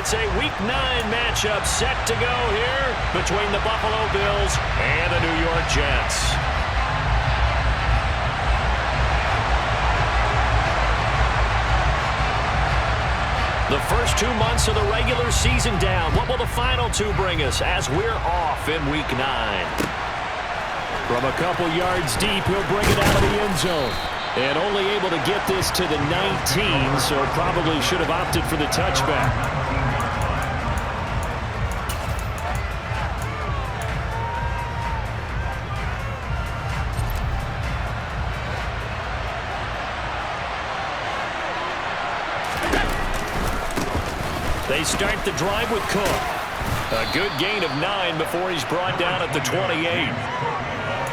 It's a Week 9 matchup set to go here between the Buffalo Bills and the New York Jets. The first 2 months of the regular season down. What will the final 2 bring us as we're off in Week 9? From a couple yards deep, he'll bring it out of the end zone. And only able to get this to the 19, so probably should have opted for the touchback. They start the drive with Cook. A good gain of 9 before he's brought down at the 28.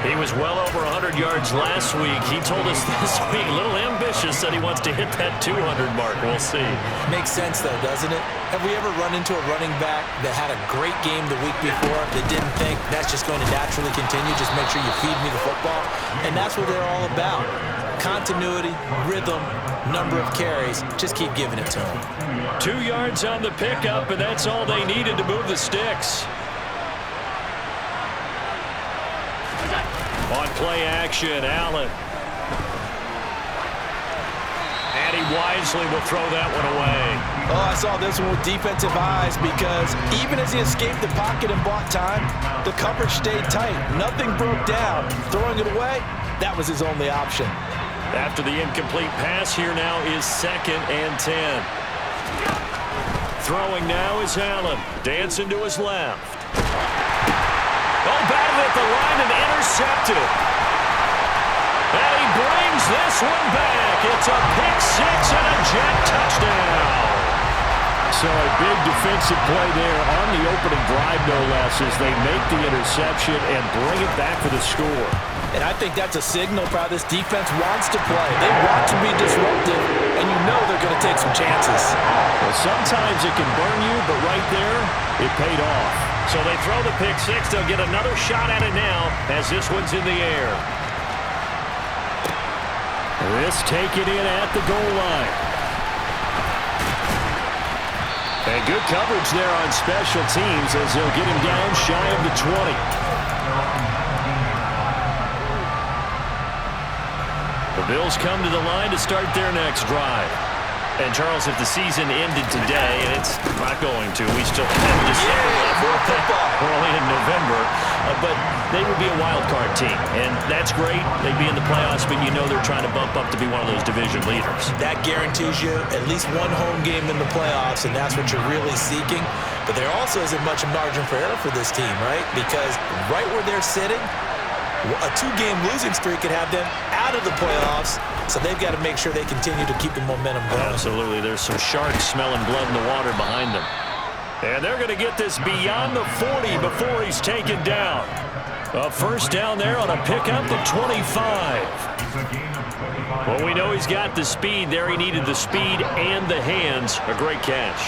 He was well over 100 yards last week. He told us this week, a little ambitious, that he wants to hit that 200 mark. We'll see. Makes sense, though, doesn't it? Have we ever run into a running back that had a great game the week before that didn't think that's just going to naturally continue? Just make sure you feed me the football. And that's what they're all about. Continuity, rhythm, number of carries. Just keep giving it to him. 2 yards on the pickup, and that's all they needed to move the sticks. On play action, Allen. And he wisely will throw that one away. Oh, I saw this one with defensive eyes because even as he escaped the pocket and bought time, the coverage stayed tight. Nothing broke down. Throwing it away, that was his only option. After the incomplete pass, here now is 2nd and 10. Throwing now is Allen. Dancing to his left. Oh, batted at the line and intercepted. And he brings this one back. It's a pick 6 and a Jet touchdown. So a big defensive play there on the opening drive, no less, as they make the interception and bring it back for the score. And I think that's a signal for how this defense wants to play. They want to be disruptive, and you know they're going to take some chances. Well, sometimes it can burn you, but right there, it paid off. So they throw the pick 6. They'll get another shot at it now as this one's in the air. This taken in at the goal line. And good coverage there on special teams as they'll get him down shy of the 20. The Bills come to the line to start their next drive. And, Charles, if the season ended today, and it's not going to, we still have December left. We're only in November. But they would be a wild card team, and that's great. They'd be in the playoffs, but you know they're trying to bump up to be one of those division leaders. That guarantees you at least one home game in the playoffs, and that's what you're really seeking. But there also isn't much margin for error for this team, right? Because right where they're sitting, a 2-game losing streak could have them out of the playoffs, so they've got to make sure they continue to keep the momentum going. Absolutely. There's some sharks smelling blood in the water behind them. And they're going to get this beyond the 40 before he's taken down. A first down there on a pickup at 25. Well, we know he's got the speed there. He needed the speed and the hands. A great catch.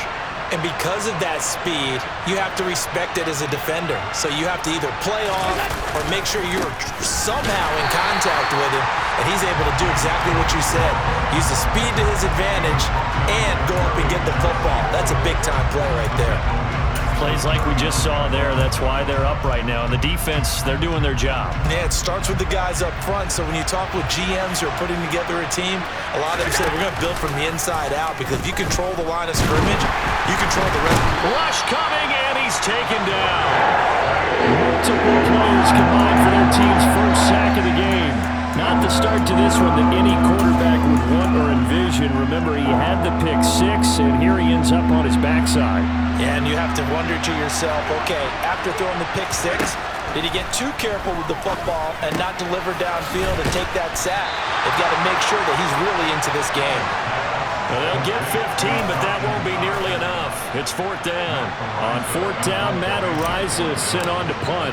And because of that speed, you have to respect it as a defender. So you have to either play off or make sure you're somehow in contact with him, and he's able to do exactly what you said. Use the speed to his advantage and go up and get the football. That's a big-time play right there. Plays like we just saw there. That's why they're up right now. And the defense, they're doing their job. Yeah, it starts with the guys up front. So when you talk with GMs who are putting together a team, a lot of them say we're going to build from the inside out, because if you control the line of scrimmage, you control the rest. Rush coming, and he's taken down. Multiple players combined for their team's first sack of the game. Not the start to this one that any quarterback would want or envision. Remember, he had the pick 6, and here he ends up on his backside. Yeah, and you have to wonder to yourself, okay, after throwing the pick 6, did he get too careful with the football and not deliver downfield and take that sack? They've got to make sure that he's really into this game. Well, they'll get 15, but that won't be nearly enough. It's 4th down. On 4th down, Matt Ariza is sent on to punt.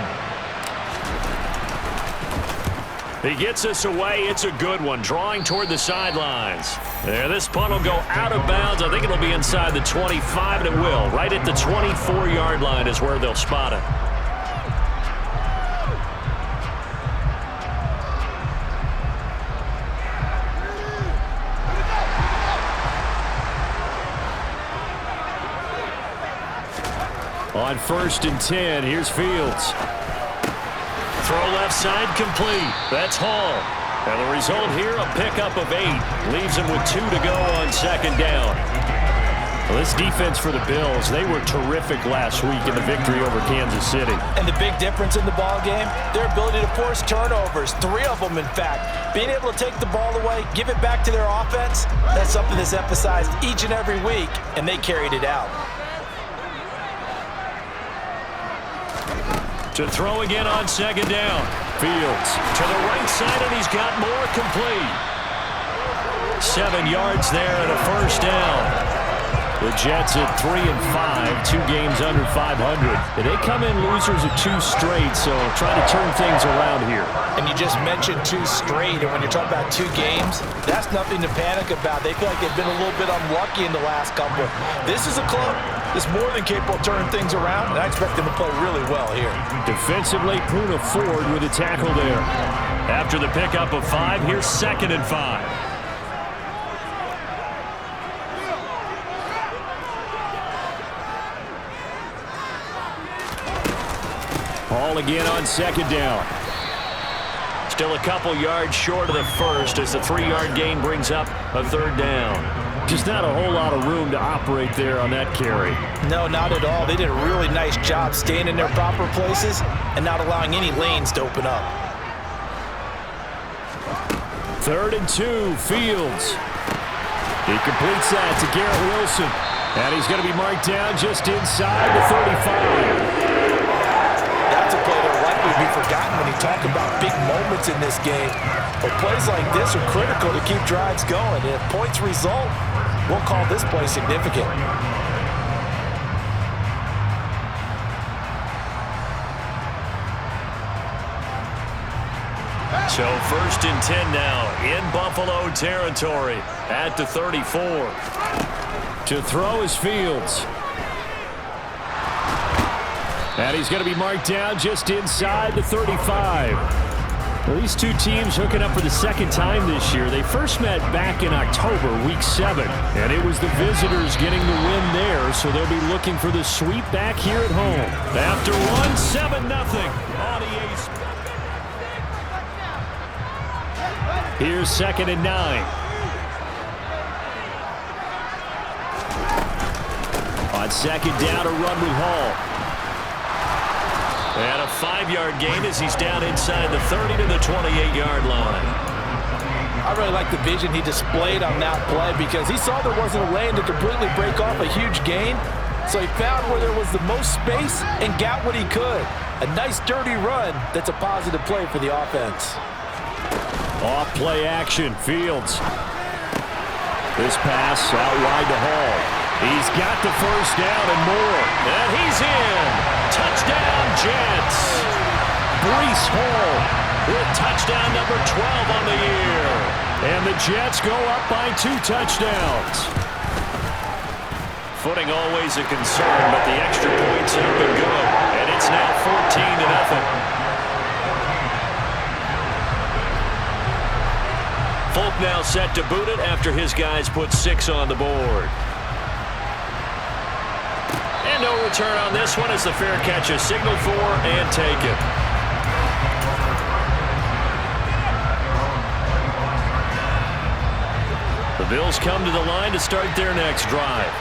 He gets us away. It's a good one, drawing toward the sidelines. There, this punt will go out of bounds. I think it'll be inside the 25, and it will. Right at the 24-yard line is where they'll spot it. On 1st and 10, here's Fields. Throw left side complete. That's Hall. And the result here, a pickup of 8. Leaves him with 2 to go on 2nd down. Well, this defense for the Bills, they were terrific last week in the victory over Kansas City. And the big difference in the ball game, their ability to force turnovers, 3 of them in fact. Being able to take the ball away, give it back to their offense, that's something that's emphasized each and every week, and they carried it out. To throw again on 2nd down. Fields to the right side, and he's got more complete. 7 yards there and a 1st down. The Jets at 3-5, 2 games under 500. And they come in losers of 2 straight, so trying to turn things around here. And you just mentioned 2 straight, and when you're talking about 2 games, that's nothing to panic about. They feel like they've been a little bit unlucky in the last couple. This is a club that's more than capable of turning things around, and I expect them to play really well here. Defensively, Puna Ford with a tackle there. After the pickup of 5, here's 2nd and 5. Ball again on 2nd down. Still a couple yards short of the 1st as the 3-yard gain brings up a 3rd down. Just not a whole lot of room to operate there on that carry. No, not at all. They did a really nice job staying in their proper places and not allowing any lanes to open up. 3rd and 2, Fields. He completes that to Garrett Wilson. And he's going to be marked down just inside the 35. That's a play that'll likely be forgotten when you talk about big moments in this game. But plays like this are critical to keep drives going. And if points result, we'll call this play significant. So 1st and 10 now in Buffalo territory at the 34. To throw is Fields. And he's going to be marked down just inside the 35. Well, these 2 teams hooking up for the 2nd time this year. They first met back in October, week 7. And it was the visitors getting the win there, so they'll be looking for the sweep back here at home. After 1, 7-0 on EA. Here's 2nd and 9. On 2nd down, a run with Hall. And a 5-yard gain as he's down inside the 30 to the 28-yard line. I really like the vision he displayed on that play because he saw there wasn't a lane to completely break off a huge gain. So he found where there was the most space and got what he could. A nice dirty run that's a positive play for the offense. Off play action, Fields. This pass out wide to Hall. He's got the 1st down and more. And he's in. Touchdown, Jets. Breece Hall with touchdown number 12 on the year. And the Jets go up by 2 touchdowns. Footing always a concern, but the extra points have been good. And it's now 14-0. Folk now set to boot it after his guys put 6 on the board. And no return on this one as the fair catch is signaled for and taken. The Bills come to the line to start their next drive.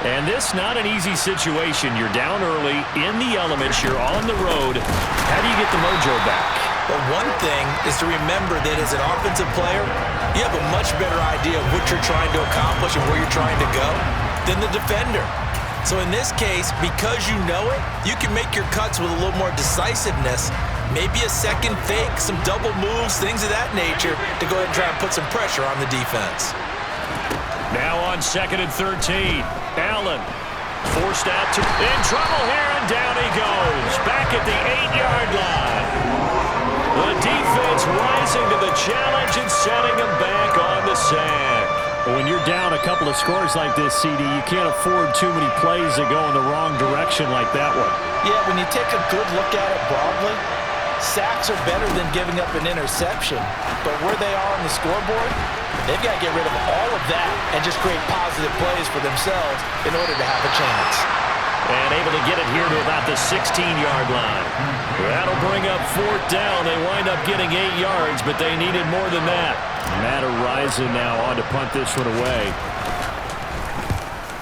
And this not an easy situation. You're down early, in the elements, you're on the road. How do you get the mojo back? Well, one thing is to remember that as an offensive player, you have a much better idea of what you're trying to accomplish and where you're trying to go than the defender. So in this case, because you know it, you can make your cuts with a little more decisiveness, maybe a second fake, some double moves, things of that nature, to go ahead and try and put some pressure on the defense. Now on 2nd and 13, Allen forced out to in trouble here, and down he goes. Back at the 8-yard line. The defense rising to the challenge and setting him back on the sack. When you're down a couple of scores like this, CD, you can't afford too many plays that go in the wrong direction like that one. Yeah, when you take a good look at it broadly, sacks are better than giving up an interception. But where they are on the scoreboard, they've got to get rid of all of that and just create positive plays for themselves in order to have a chance. And able to get it here to about the 16-yard line. That'll bring up 4th down. They wind up getting 8 yards, but they needed more than that. Matt Araiza now on to punt this one away.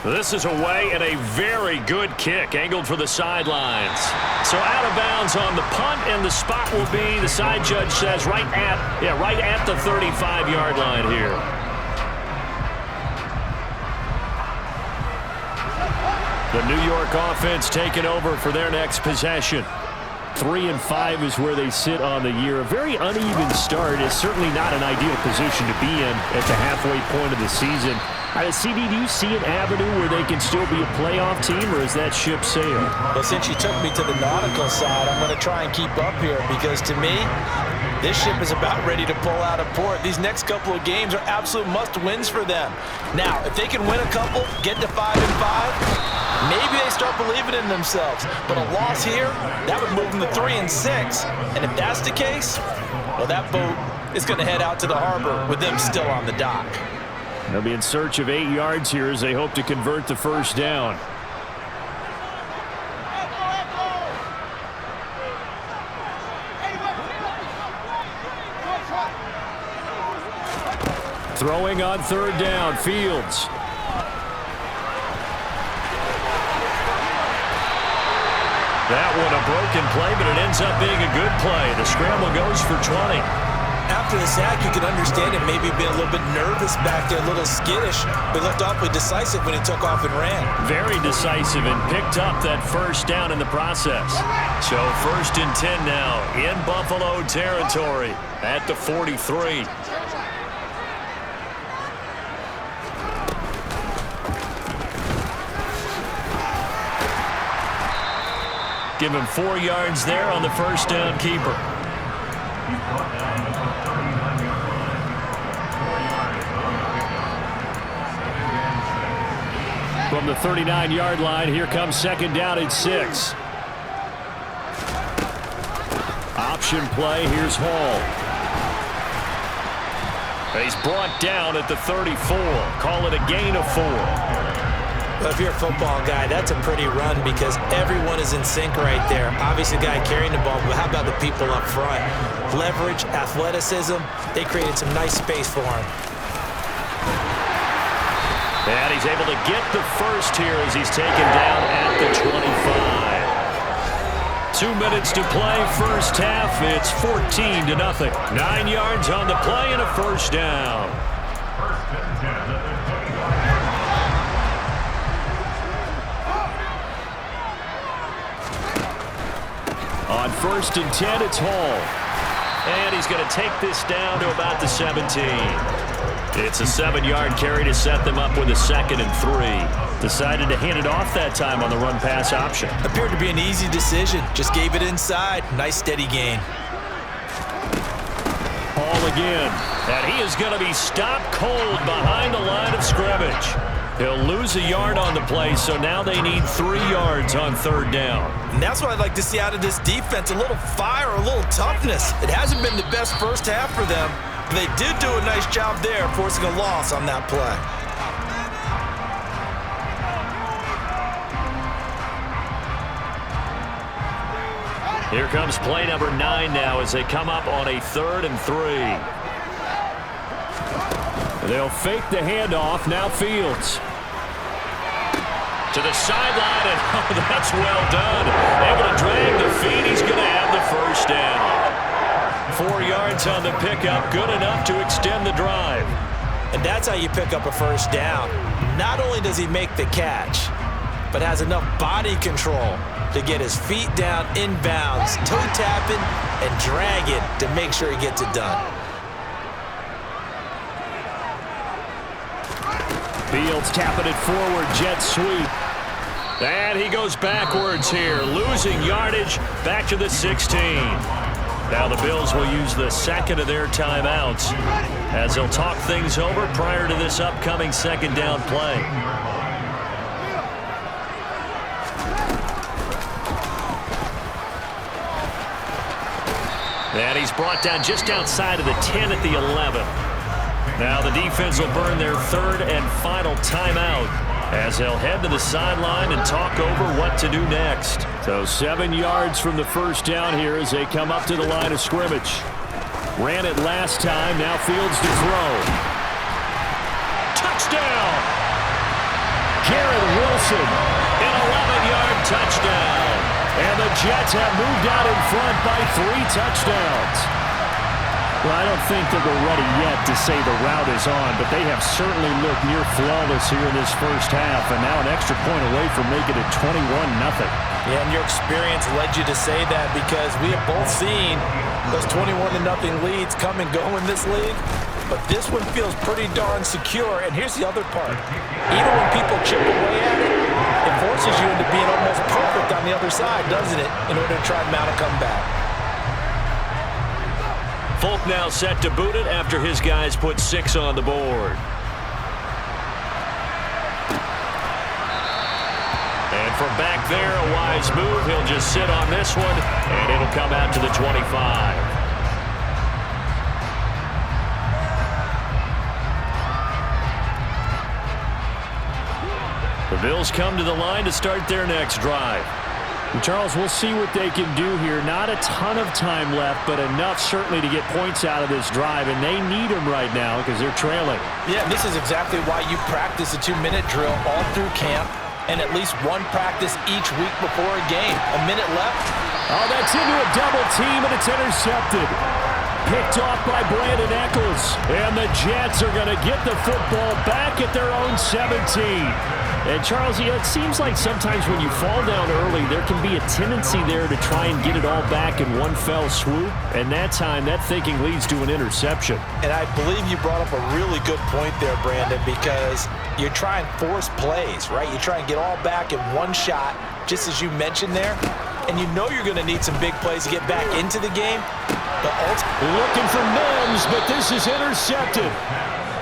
This is away and a very good kick, angled for the sidelines. So out of bounds on the punt, and the spot will be, the side judge says, right at the 35-yard line here. The New York offense taking over for their next possession. 3-5 is where they sit on the year. A very uneven start is certainly not an ideal position to be in at the halfway point of the season. CD, do you see an avenue where they can still be a playoff team, or is that ship sailed? Well, since you took me to the nautical side, I'm going to try and keep up here, because to me, this ship is about ready to pull out of port. These next couple of games are absolute must-wins for them. Now, if they can win a couple, get to 5-5, maybe they start believing in themselves. But a loss here, that would move them to 3-6. And if that's the case, well, that boat is going to head out to the harbor with them still on the dock. They'll be in search of 8 yards here as they hope to convert the first down. Throwing on 3rd down, Fields. That one a broken play, but it ends up being a good play. The scramble goes for 20. After the sack, you can understand him maybe being a little bit nervous back there, a little skittish, but looked awfully decisive when he took off and ran. Very decisive, and picked up that first down in the process. So 1st and 10 now in Buffalo territory at the 43. Give him 4 yards there on the first down keeper. From the 39-yard line, here comes 2nd down and 6. Option play, here's Hall. He's brought down at the 34. Call it a gain of 4. Well, if you're a football guy, that's a pretty run, because everyone is in sync right there. Obviously, the guy carrying the ball, but how about the people up front? Leverage, athleticism, they created some nice space for him. And he's able to get the first here as he's taken down at the 25. 2 minutes to play, first half. It's 14-0. 9 yards on the play and a first down. On 1st and 10, it's Hall. And he's going to take this down to about the 17. It's a 7-yard carry to set them up with a 2nd and 3. Decided to hand it off that time on the run-pass option. Appeared to be an easy decision. Just gave it inside. Nice steady gain. Hall again. And he is going to be stopped cold behind the line of scrimmage. He'll lose a yard on the play, so now they need 3 yards on 3rd down. And that's what I'd like to see out of this defense, a little fire, a little toughness. It hasn't been the best first half for them, but they did do a nice job there, forcing a loss on that play. Here comes play number 9 now as they come up on a 3rd and 3. They'll fake the handoff. Now Fields. To the sideline, and oh, that's well done. Able to drag the feet. He's going to have the first down. 4 yards on the pickup. Good enough to extend the drive. And that's how you pick up a first down. Not only does he make the catch, but has enough body control to get his feet down inbounds, toe tapping, and dragging to make sure he gets it done. Fields tapping it forward, jet sweep. And he goes backwards here, losing yardage back to the 16. Now the Bills will use the 2nd of their timeouts as they'll talk things over prior to this upcoming 2nd down play. And he's brought down just outside of the 10 at the 11. Now the defense will burn their 3rd and final timeout as they'll head to the sideline and talk over what to do next. So 7 yards from the first down here as they come up to the line of scrimmage. Ran it last time, now fields to throw. Touchdown! Garrett Wilson, an 11-yard touchdown. And the Jets have moved out in front by 3 touchdowns. Well, I don't think that we're ready yet to say the route is on, but they have certainly looked near flawless here in this first half, and now an extra point away from making it 21-0. Yeah, and your experience led you to say that because we have both seen those 21-0 leads come and go in this league. But this one feels pretty darn secure. And here's the other part. Even when people chip away at it, it forces you into being almost perfect on the other side, doesn't it, in order to try and mount a comeback. Folk now set to boot it after his guys put 6 on the board. And from back there, a wise move. He'll just sit on this one, and it'll come out to the 25. The Bills come to the line to start their next drive. And Charles, we'll see what they can do here. Not a ton of time left, but enough certainly to get points out of this drive, and they need them right now because they're trailing. Yeah, this is exactly why you practice a 2-minute drill all through camp and at least one practice each week before a game. A minute left. Oh, that's into a double team, and it's intercepted. Picked off by Brandon Eccles. And the Jets are going to get the football back at their own 17. And, Charles, it seems like sometimes when you fall down early, there can be a tendency there to try and get it all back in one fell swoop. And that time, that thinking leads to an interception. And I believe you brought up a really good point there, Brandon, because you try and force plays, right? You try and get all back in one shot, just as you mentioned there. And you know you're going to need some big plays to get back into the game. But looking for Mims, but this is intercepted.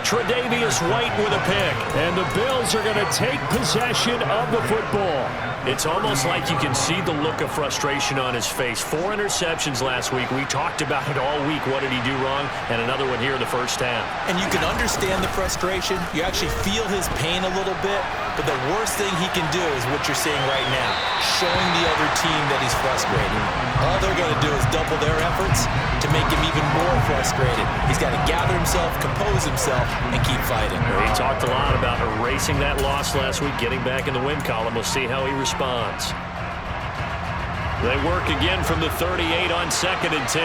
Tre'Davious White with a pick. And the Bills are going to take possession of the football. It's almost like you can see the look of frustration on his face. 4 interceptions last week. We talked about it all week. What did he do wrong? And another one here in the first half. And you can understand the frustration. You actually feel his pain a little bit. But the worst thing he can do is what you're seeing right now, showing the other team that he's frustrated. All they're going to do is double their efforts to make him even more frustrated. He's got to gather himself, compose himself, and keep fighting. He talked a lot about erasing that loss last week, getting back in the win column. We'll see how he responds. They work again from the 38 on 2nd and 10.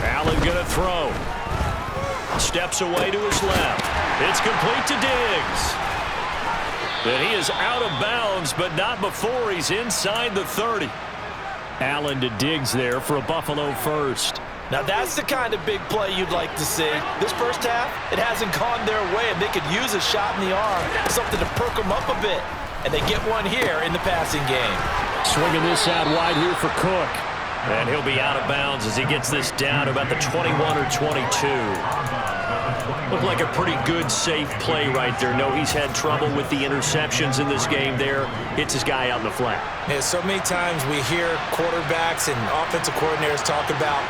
Allen gonna throw. Steps away to his left. It's complete to Diggs. And he is out of bounds, but not before he's inside the 30. Allen to Diggs there for a Buffalo first. Now that's the kind of big play you'd like to see. This first half, it hasn't gone their way, and they could use a shot in the arm, something to perk them up a bit. And they get one here in the passing game. Swinging this out wide here for Cook. And he'll be out of bounds as he gets this down to about the 21 or 22. Looked like a pretty good, safe play right there. No, he's had trouble with the interceptions in this game there. Hits his guy out in the flat. Yeah, so many times we hear quarterbacks and offensive coordinators talk about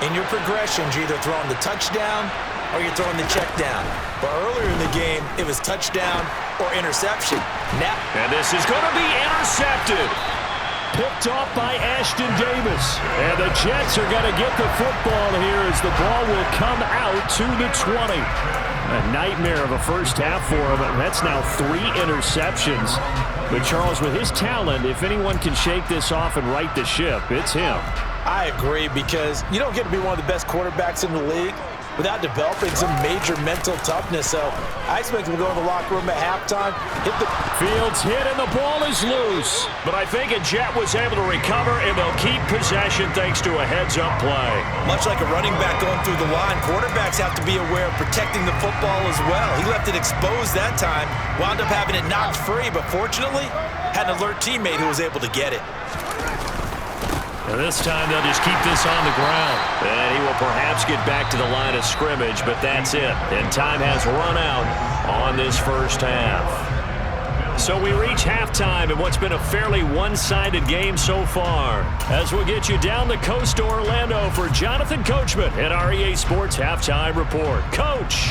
in your progressions, you're either throwing the touchdown or you're throwing the check down. But earlier in the game, it was touchdown or interception. Now, and this is going to be intercepted. Picked off by Ashton Davis. And the Jets are going to get the football here as the ball will come out to the 20. A nightmare of a first half for him. That's now 3 interceptions. But Charles, with his talent, if anyone can shake this off and right the ship, it's him. I agree, because you don't get to be one of the best quarterbacks in the league without developing some major mental toughness. So I expect him to go in the locker room at halftime. Hit the Fields hit and the ball is loose. But I think a Jet was able to recover, and they'll keep possession thanks to a heads-up play. Much like a running back going through the line, quarterbacks have to be aware of protecting the football as well. He left it exposed that time, wound up having it knocked free, but fortunately had an alert teammate who was able to get it. And this time they'll just keep this on the ground. And he will perhaps get back to the line of scrimmage, but that's it. And time has run out on this first half. So we reach halftime in what's been a fairly one-sided game so far. As we'll get you down the coast to Orlando for Jonathan Coachman at our EA Sports Halftime Report. Coach.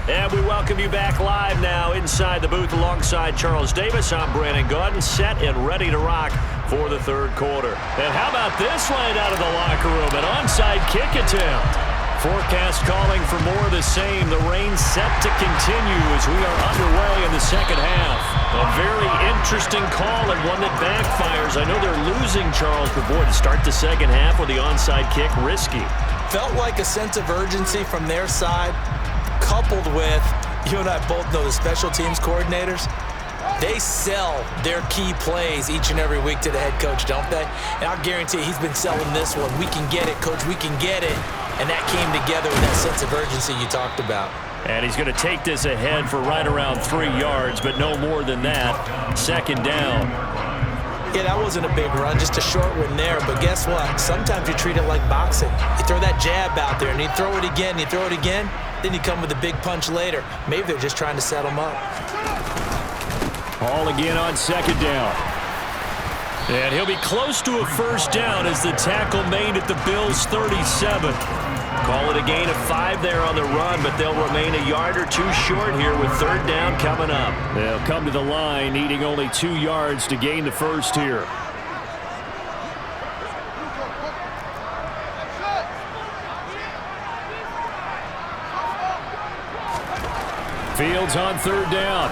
And we welcome you back live now inside the booth alongside Charles Davis. I'm Brandon Gaudin, set and ready to rock for the third quarter. And how about this right out of the locker room? An onside kick attempt. Forecast calling for more of the same. The rain set to continue as we are underway in the second half. A very interesting call and one that backfires. I know they're losing, Charles, but boy, to start the second half with the onside kick, risky. Felt like a sense of urgency from their side, coupled with, you and I both know the special teams coordinators, they sell their key plays each and every week to the head coach, don't they? And I'll guarantee you he's been selling this one. We can get it, coach, we can get it. And that came together with that sense of urgency you talked about. And he's going to take this ahead for right around 3 yards, but no more than that. Second down. Yeah, that wasn't a big run, just a short one there. But guess what? Sometimes you treat it like boxing. You throw that jab out there, and you throw it again, you throw it again, then you come with a big punch later. Maybe they're just trying to set them up. Ball again on second down. And he'll be close to a first down as the tackle made at the Bills' 37. Call it a gain of 5 there on the run, but they'll remain a yard or two short here with third down coming up. They'll come to the line needing only 2 yards to gain the first here. Fields on third down.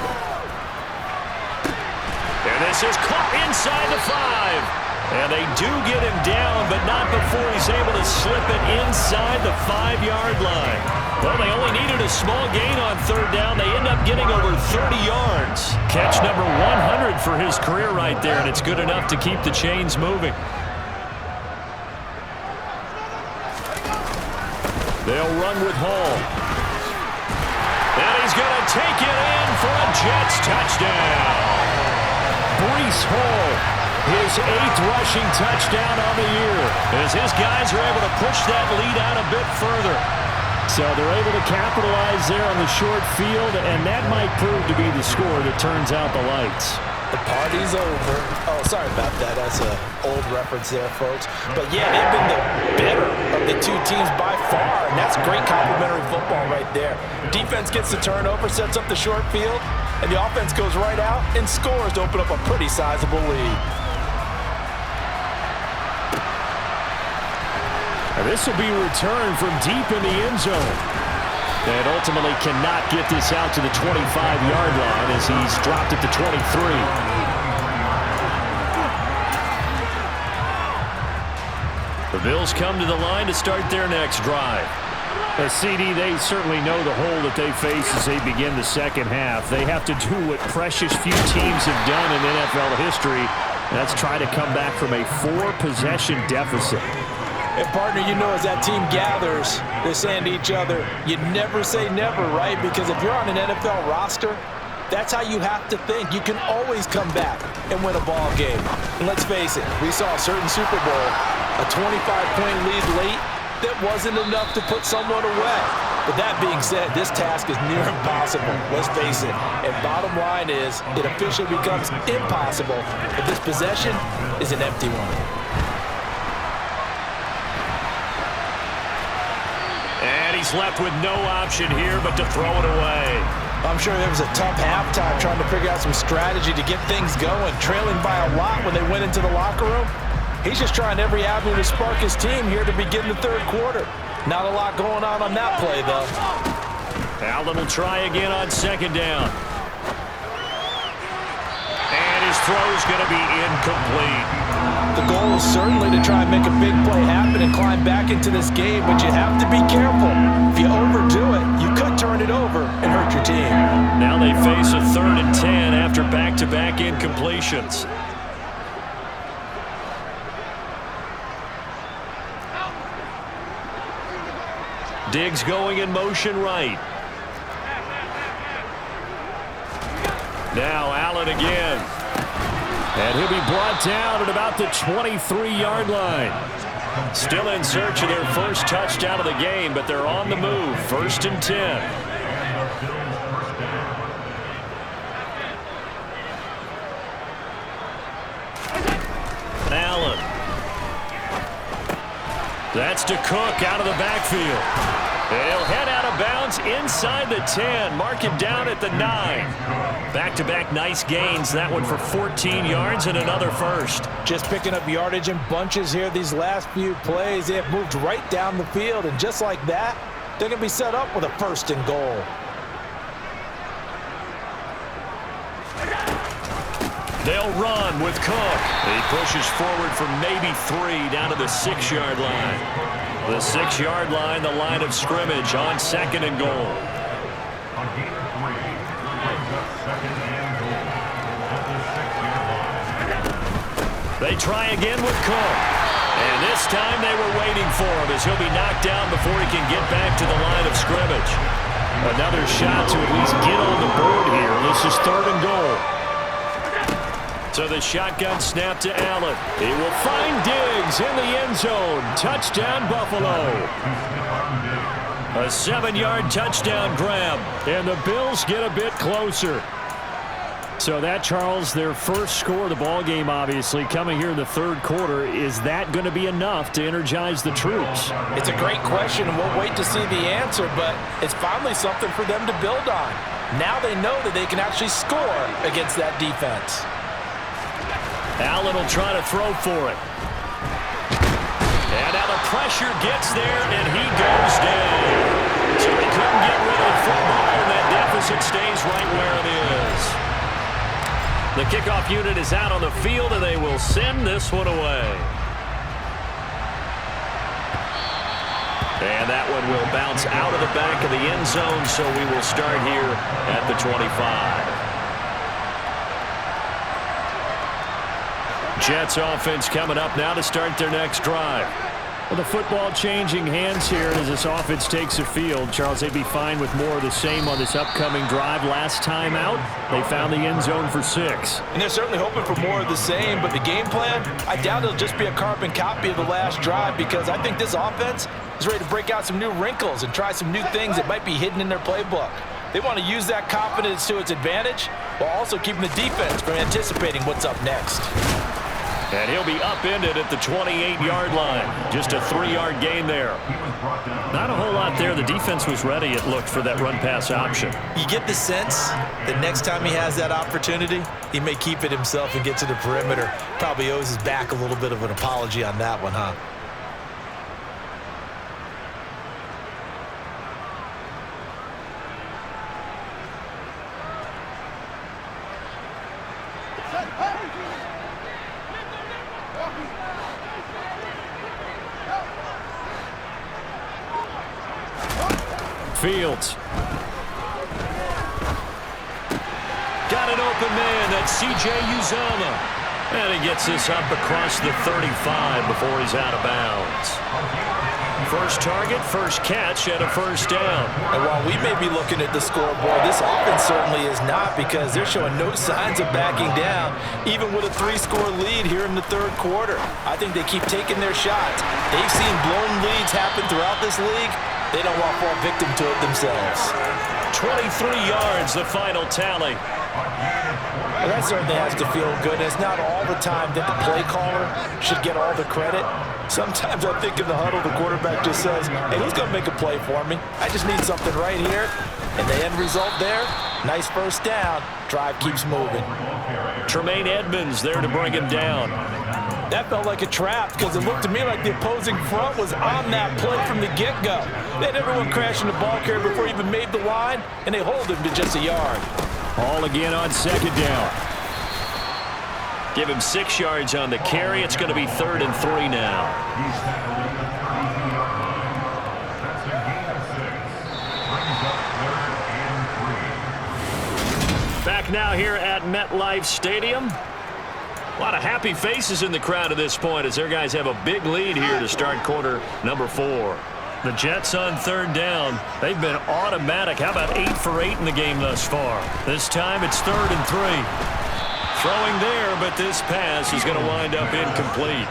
And this is caught inside the 5. And they do get him down, but not before he's able to slip it inside the 5-yard line. Well, they only needed a small gain on third down. They end up getting over 30 yards. Catch number 100 for his career right there, and it's good enough to keep the chains moving. They'll run with Hall. And he's going to take it in for a Jets touchdown. Breece Hall, his 8th rushing touchdown on the year. As his guys are able to push that lead out a bit further. So they're able to capitalize there on the short field, and that might prove to be the score that turns out the lights. The party's over. Oh, sorry about that. That's an old reference there, folks. But, yeah, they've been the better of the two teams by far, and that's great complimentary football right there. Defense gets the turnover, sets up the short field, and the offense goes right out and scores to open up a pretty sizable lead. And this will be returned from deep in the end zone. And ultimately cannot get this out to the 25-yard line as he's dropped it to 23. The Bills come to the line to start their next drive. A CD, they certainly know the hole that they face as they begin the second half. They have to do what precious few teams have done in NFL history. That's try to come back from a 4-possession deficit. And, partner, you know, as that team gathers, they're saying to each other, you never say never, right? Because if you're on an NFL roster, that's how you have to think. You can always come back and win a ball game. And let's face it, we saw a certain Super Bowl, a 25-point lead late, that wasn't enough to put someone away. But that being said, this task is near impossible. Let's face it. And bottom line is, it officially becomes impossible if this possession is an empty one. And he's left with no option here but to throw it away. I'm sure there was a tough halftime trying to figure out some strategy to get things going, trailing by a lot when they went into the locker room. He's just trying every avenue to spark his team here to begin the third quarter. Not a lot going on that play, though. Allen will try again on second down. And his throw's going to be incomplete. The goal is certainly to try and make a big play happen and climb back into this game, but you have to be careful. If you overdo it, you could turn it over and hurt your team. Now they face a 3rd and 10 after back-to-back incompletions. Diggs going in motion right. Now Allen again. And he'll be brought down at about the 23-yard line. Still in search of their first touchdown of the game, but they're on the move. 1st and 10. Allen. That's to Cook out of the backfield. They'll head out of bounds inside the 10. Mark him down at the 9. Back-to-back nice gains. That one for 14 yards and another first. Just picking up yardage in bunches here these last few plays. They have moved right down the field, and just like that, they're going to be set up with a 1st and goal. They'll run with Cook. He pushes forward for maybe 3 down to the 6-yard line. The 6-yard line, the line of scrimmage on 2nd and goal. They try again with Cook. And this time they were waiting for him as he'll be knocked down before he can get back to the line of scrimmage. Another shot to at least get on the board here. This is 3rd and goal. So the shotgun snap to Allen. He will find Diggs in the end zone. Touchdown, Buffalo. A 7-yard touchdown grab. And the Bills get a bit closer. So that, Charles, their first score of the ball game, obviously, coming here in the 3rd quarter. Is that going to be enough to energize the troops? It's a great question, and we'll wait to see the answer, but it's finally something for them to build on. Now they know that they can actually score against that defense. Allen will try to throw for it. And now the pressure gets there, and he goes down. So they couldn't get rid of the football, and that deficit stays right where it is. The kickoff unit is out on the field, and they will send this one away. And that one will bounce out of the back of the end zone, so we will start here at the 25. Jets offense coming up now to start their next drive. Well, the football changing hands here as this offense takes the field. Charles, they'd be fine with more of the same on this upcoming drive. Last time out, they found the end zone for 6. And they're certainly hoping for more of the same, but the game plan, I doubt it'll just be a carbon copy of the last drive, because I think this offense is ready to break out some new wrinkles and try some new things that might be hidden in their playbook. They want to use that confidence to its advantage while also keeping the defense from anticipating what's up next. And he'll be upended at the 28-yard line. Just a 3-yard gain there. Not a whole lot there. The defense was ready, it looked, for that run-pass option. You get the sense that next time he has that opportunity, he may keep it himself and get to the perimeter. Probably owes his back a little bit of an apology on that one, huh? Fields. Got an open man. That's C.J. Uzomah. And he gets this up across the 35 before he's out of bounds. First target, first catch, and a first down. And while we may be looking at the scoreboard, this offense certainly is not, because they're showing no signs of backing down, even with a 3-score lead here in the 3rd quarter. I think they keep taking their shots. They've seen blown leads happen throughout this league. They don't want to fall victim to it themselves. 23 yards, the final tally. Well, that certainly has to feel good. It's not all the time that the play caller should get all the credit. Sometimes I think in the huddle, the quarterback just says, hey, who's going to make a play for me? I just need something right here. And the end result there, nice first down. Drive keeps moving. Tremaine Edmonds there to bring him down. That felt like a trap, because it looked to me like the opposing front was on that play from the get-go. They had everyone crashing the ball carrier before he even made the line, and they hold him to just a yard. All again on 2nd down. Give him 6 yards on the carry. It's going to be 3rd and 3 now. Back now here at MetLife Stadium. A lot of happy faces in the crowd at this point as their guys have a big lead here to start quarter number 4. The Jets on 3rd down. They've been automatic. How about 8 for 8 in the game thus far? This time it's 3rd and 3. throwing there, but this pass is going to wind up incomplete.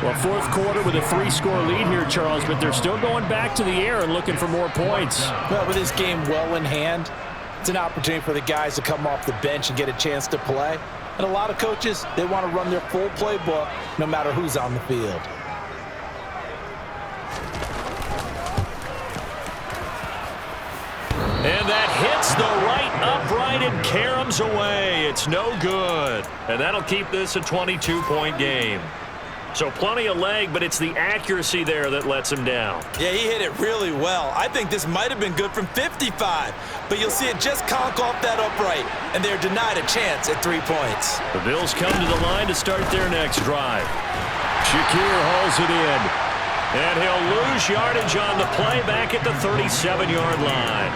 Well, fourth quarter with a 3-score lead here, Charles, but they're still going back to the air and looking for more points. Well, with this game well in hand, it's an opportunity for the guys to come off the bench and get a chance to play. And a lot of coaches, they want to run their full playbook no matter who's on the field. And that hits the right upright and caroms away. It's no good. And that'll keep this a 22-point game. So plenty of leg, but it's the accuracy there that lets him down. Yeah, he hit it really well. I think this might have been good from 55. But you'll see it just conk off that upright, and they're denied a chance at 3 points. The Bills come to the line to start their next drive. Shakir hauls it in. And he'll lose yardage on the play back at the 37-yard line.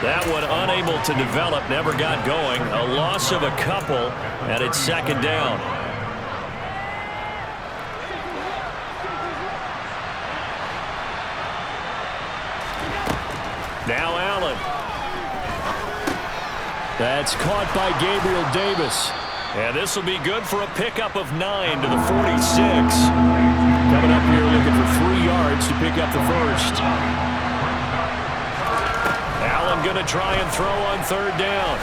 That one unable to develop, never got going. A loss of a couple, and it's second down. Now Allen. That's caught by Gabriel Davis. And this will be good for a pickup of 9 to the 46. Coming up here looking for 3 yards to pick up the first. Allen going to try and throw on third down.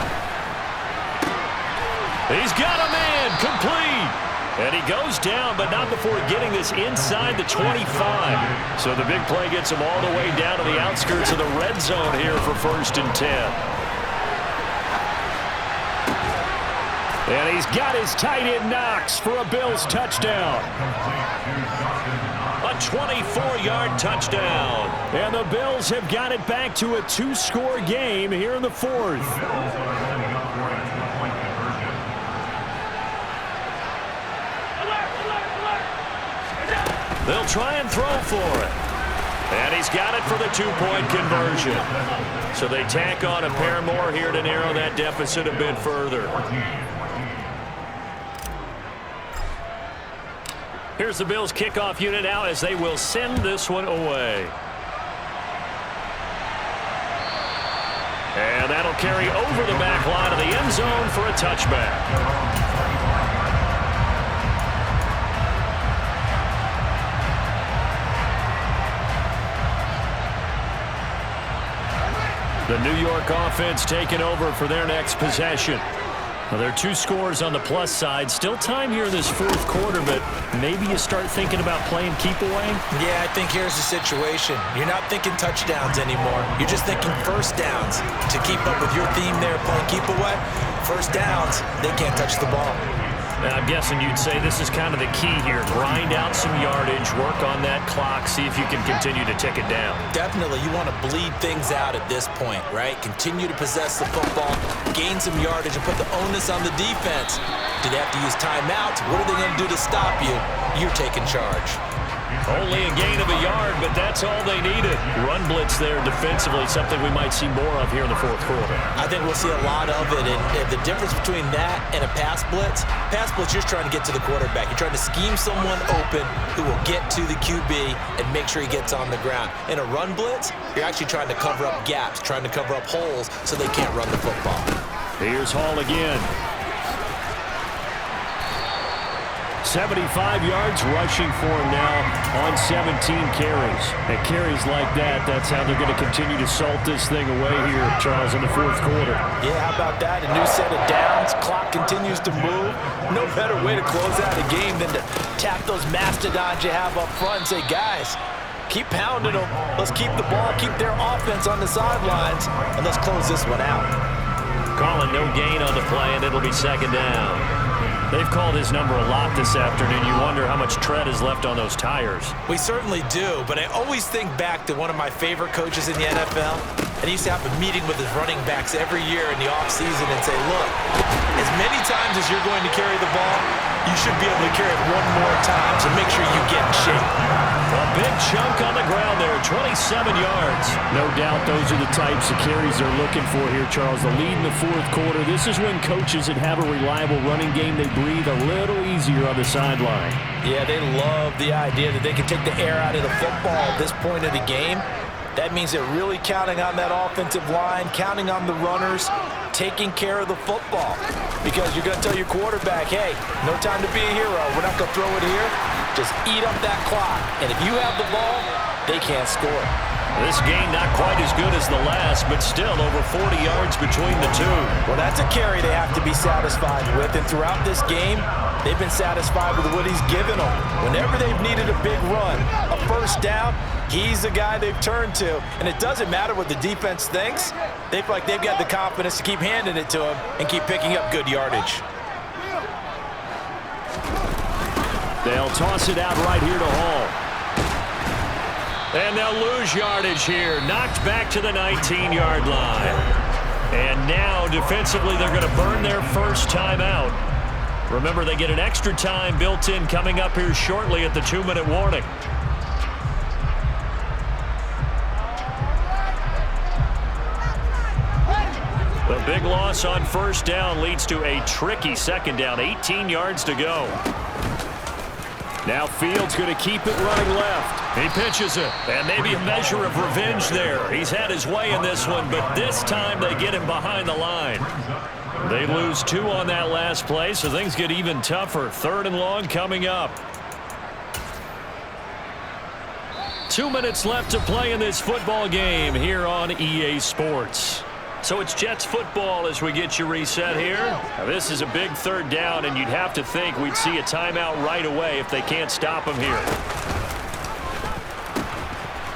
He's got a man, complete. And he goes down, but not before getting this inside the 25. So the big play gets him all the way down to the outskirts of the red zone here for 1st and 10. And he's got his tight end Knox for a Bills touchdown. A 24-yard touchdown. And the Bills have got it back to a 2-score game here in the 4th. They'll try and throw for it. And he's got it for the 2-point conversion. So they tack on a pair more here to narrow that deficit a bit further. Here's the Bills kickoff unit now as they will send this one away. And that'll carry over the back line of the end zone for a touchback. The New York offense taking over for their next possession. Well, there are 2 scores on the plus side. Still time here in this 4th quarter, but maybe you start thinking about playing keep away? Yeah, I think here's the situation. You're not thinking touchdowns anymore. You're just thinking first downs. To keep up with your theme there, playing keep away, first downs, they can't touch the ball. Now, I'm guessing you'd say this is kind of the key here. Grind out some yardage, work on that clock, see if you can continue to tick it down. Definitely, you want to bleed things out at this point, right? Continue to possess the football, gain some yardage, and put the onus on the defense. Do they have to use timeouts? What are they going to do to stop you? You're taking charge. Only a gain of a yard, but that's all they needed. Run blitz there defensively, something we might see more of here in the 4th quarter. I think we'll see a lot of it, and the difference between that and a pass blitz, you're just trying to get to the quarterback. You're trying to scheme someone open who will get to the QB and make sure he gets on the ground. In a run blitz, you're actually trying to cover up gaps, trying to cover up holes so they can't run the football. Here's Hall again. 75 yards rushing for him now on 17 carries. And carries like that, that's how they're going to continue to salt this thing away here, Charles, in the 4th quarter. Yeah, how about that? A new set of downs. Clock continues to move. No better way to close out a game than to tap those mastodons you have up front and say, guys, keep pounding them. Let's keep the ball, keep their offense on the sidelines, and let's close this one out. Calling no gain on the play, and it'll be second down. They've called his number a lot this afternoon. You wonder how much tread is left on those tires. We certainly do, but I always think back to one of my favorite coaches in the NFL, and he used to have a meeting with his running backs every year in the offseason and say, look, as many times as you're going to carry the ball, you should be able to carry it one more time, so make sure you get in shape. A big chunk on the ground there, 27 yards. No doubt those are the types of carries they're looking for here, Charles. The lead in the 4th quarter. This is when coaches that have a reliable running game, they breathe a little easier on the sideline. Yeah, they love the idea that they can take the air out of the football at this point of the game. That means they're really counting on that offensive line, counting on the runners. taking care of the football. Because you're going to tell your quarterback, hey, no time to be a hero. We're not going to throw it here. Just eat up that clock. And if you have the ball, they can't score. This game not quite as good as the last, but still over 40 yards between the two. Well, that's a carry they have to be satisfied with. And throughout this game, they've been satisfied with what he's given them. Whenever they've needed a big run, a first down, he's the guy they've turned to. And it doesn't matter what the defense thinks. They feel like they've got the confidence to keep handing it to him and keep picking up good yardage. They'll toss it out right here to Hall. And they'll lose yardage here. Knocked back to the 19-yard line. And now, defensively, they're going to burn their first timeout. Remember, they get an extra time built in coming up here shortly at the 2-minute warning. The big loss on first down leads to a tricky second down. 18 yards to go. Now Fields going to keep it running left. He pitches it, and maybe a measure of revenge there. He's had his way in this one, but this time they get him behind the line. They lose 2 on that last play, so things get even tougher. 3rd and long coming up. 2 minutes left to play in this football game here on EA Sports. So it's Jets football as we get you reset here. Now this is a big 3rd down, and you'd have to think we'd see a timeout right away if they can't stop him here.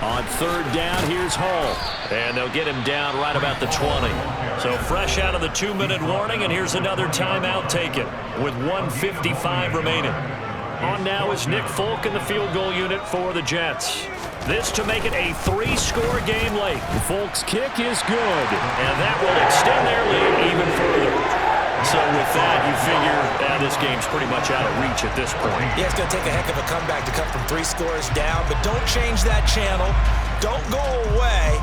On 3rd down, here's Hall. And they'll get him down right about the 20. So fresh out of the 2-minute warning, and here's another timeout taken with 1:55 remaining. On now is Nick Folk in the field goal unit for the Jets. This to make it a 3-score game late. Folk's kick is good. And that will extend their lead even further. So with that, you figure this game's pretty much out of reach at this point. Yeah, it's going to take a heck of a comeback to come from 3 scores down, but don't change that channel. Don't go away.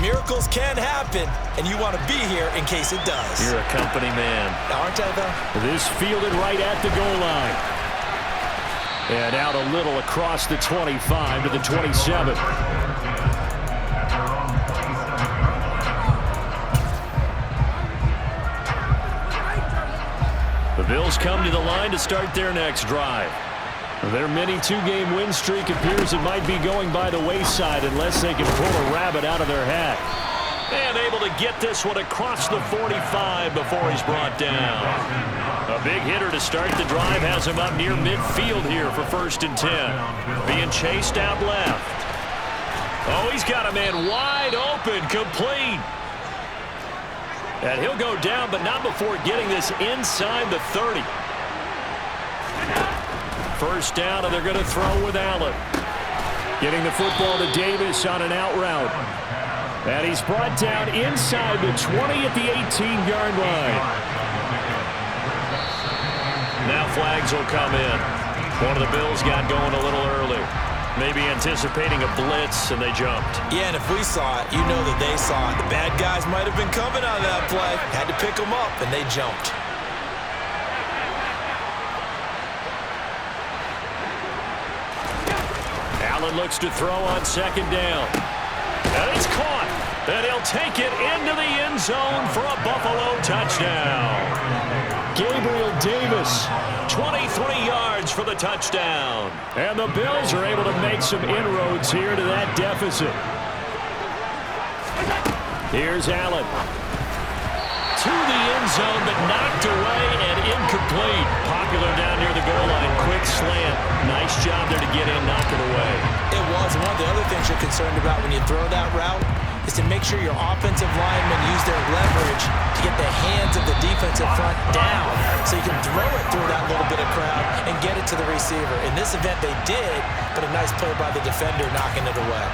Miracles can happen, and you want to be here in case it does. You're a company man. Aren't I, though? This fielded right at the goal line. And out a little across the 25 to the 27. The Bills come to the line to start their next drive. Their mini 2-game win streak appears it might be going by the wayside unless they can pull a rabbit out of their hat. And able to get this one across the 45 before he's brought down. A big hitter to start the drive has him up near midfield here for 1st and 10. Being chased out left. Oh, he's got a man wide open, complete. And he'll go down, but not before getting this inside the 30. 1st down, and they're going to throw with Allen. Getting the football to Davis on an out route. And he's brought down inside the 20 at the 18-yard line. Now flags will come in. One of the Bills got going a little early. Maybe anticipating a blitz, and they jumped. Yeah, and if we saw it, you know that they saw it. The bad guys might have been coming on that play. Had to pick them up, and they jumped. Allen looks to throw on 2nd down. And it's caught. And he'll take it into the end zone for a Buffalo touchdown. Gabriel Davis. 23 yards for the touchdown. And the Bills are able to make some inroads here to that deficit. Here's Allen. To the end zone, but knocked away and incomplete. Popular down near the goal line. Quick slant. Nice job there to get in, knock it away. It was. One of the other things you're concerned about when you throw that route is to make sure your offensive linemen use their leverage to get the hands of the defensive front down so you can throw it through that little bit of crowd and get it to the receiver. In this event, they did, but a nice play by the defender knocking it away.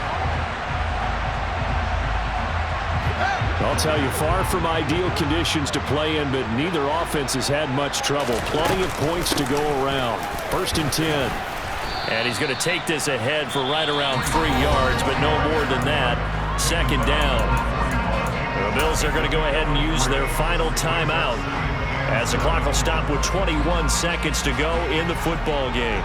I'll tell you, far from ideal conditions to play in, but neither offense has had much trouble. Plenty of points to go around. 1st and 10. And he's going to take this ahead for right around 3 yards, but no more than that. 2nd down. The Bills are going to go ahead and use their final timeout as the clock will stop with 21 seconds to go in the football game.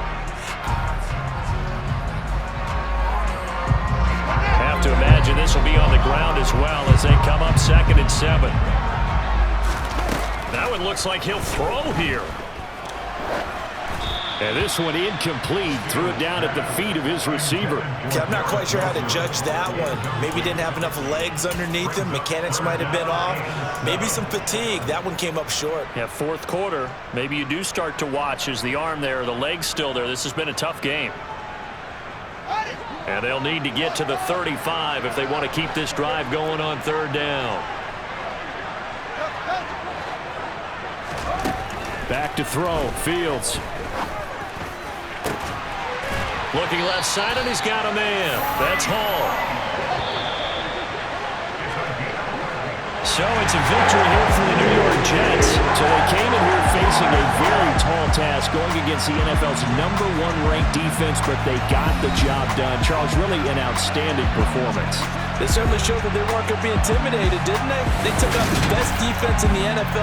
Have to imagine this will be on the ground as well as they come up 2nd and 7. That one looks like he'll throw here. And this one incomplete. Threw it down at the feet of his receiver. Okay, I'm not quite sure how to judge that one. Maybe didn't have enough legs underneath him. Mechanics might have been off. Maybe some fatigue. That one came up short. Yeah, fourth quarter. Maybe you do start to watch as the arm there, the leg's still there. This has been a tough game. And they'll need to get to the 35 if they want to keep this drive going on third down. Back to throw. Fields. Looking left side, and he's got a man. That's Hall. So it's a victory here for the New York Jets. So they came in here facing a very tall task going against the NFL's #1 ranked defense, but they got the job done. Charles, really an outstanding performance. They certainly showed that they weren't going to be intimidated, didn't they? They took out the best defense in the NFL.